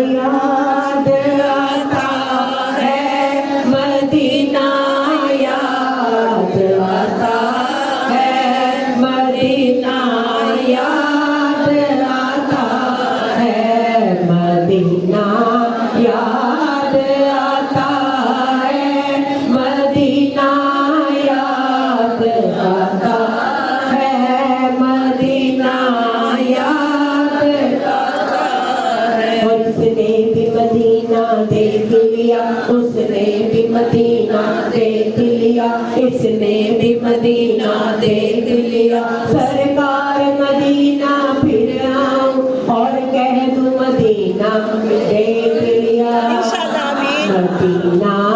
یاد آتا ہے مدینہ یاد آتا ہے مدینہ یاد آتا ہے مدینہ یاد آتا ہے مدینہ یاد آتا ہے مدینہ یاد آتا ہے اس نے بھی مدینہ دیکھ لیا اس نے بھی مدینہ دیکھ لیا اس نے بھی مدینہ دیکھ لیا سرکار مدینہ پھر آؤں اور کہہ دوں مدینہ دیکھ لیا مدینہ